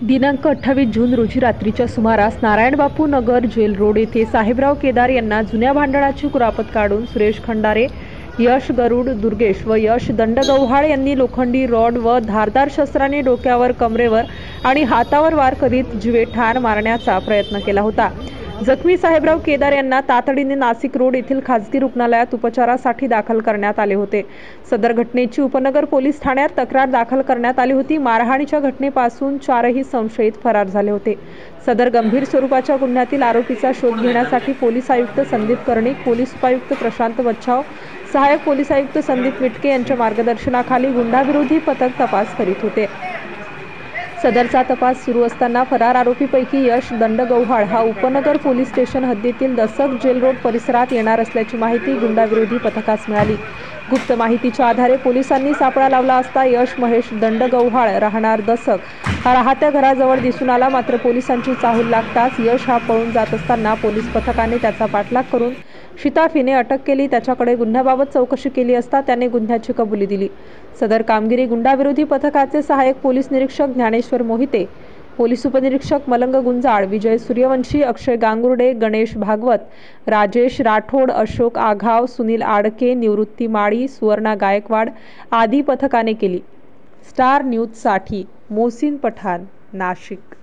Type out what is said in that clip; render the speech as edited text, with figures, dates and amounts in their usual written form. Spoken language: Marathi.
दिनांक 28 जून रोजी रात्रीच्या सुमारास नारायणबापू नगर जेल रोड येथे साहेबराव केदार यांना जुन्या भांडणाची कुरापत काढून सुरेश खंडारे, यश गरुड दुर्गेश व यश दंडगव्हाळ यांनी लोखंडी रॉड व धारदार शस्त्राने डोक्यावर, कमरेवर आणि हातावर वार करीत जीवे ठार मारण्याचा प्रयत्न केला होता। जखमी साहेबराव केदार यांना तातडीने नाशिक रोड येथील खासगी रुग्णालयात उपचारासाठी दाखल करण्यात आले होते। सदर घटनेची उपनगर पोलीस ठाण्यात तक्रार दाखल करण्यात आली होती। मारहाणीच्या घटनेपासून 4ही संशयित फरार झाले होते। सदर गंभीर स्वरूपाच्या गुन्ह्यातील आरोपीचा शोध घेण्यासाठी पोलीस आयुक्त संदीप कर्णिक, पोलीस उपायुक्त प्रशांत बच्छाव, सहाय्यक पोलीस आयुक्त संदीप मिटके यांच्या मार्गदर्शनाखाली गुंडाविरोधी पथक तपास करीत होते। सदरचा तपास सुरू असताना फरार आरोपीपैकी यश दंडगव्हाळ हा उपनगर पोलीस स्टेशन हद्दीतील दसक जेल रोड परिसरात येणार असल्याची माहिती गुंडाविरोधी पथकास मिळाली। गुप्त माहितीच्या आधारे पोलिसांनी सापळा लावला असता यश महेश दंडगव्हाळ राहणार दसक हा राहत्या घराजवळ दिसून आला। मात्र पोलिसांची चाहूल लागताच यश हा पळून जात असताना पोलीस पथकाने त्याचा पाठलाग करून शिताफीने अटक केली। त्याच्याकडे गुन्ह्याबाबत चौकशी केली असता त्याने गुन्ह्याची कबुली दिली। सदर कामगिरी गुंडाविरोधी पथकाचे सहाय्यक पोलीस निरीक्षक ज्ञानेश्वर मोहिते, पोलीस उपनिरीक्षक मलंग गुंजाळ, विजय सूर्यवंशी, अक्षय गांगुर्डे, गणेश भागवत, राजेश राठोड, अशोक आघाव, सुनील आडके, निवृत्ती माळी, सुवर्णा गायकवाड आदी पथकाने केली। स्टार न्यूजसाठी मोहसिन पठाण, नाशिक।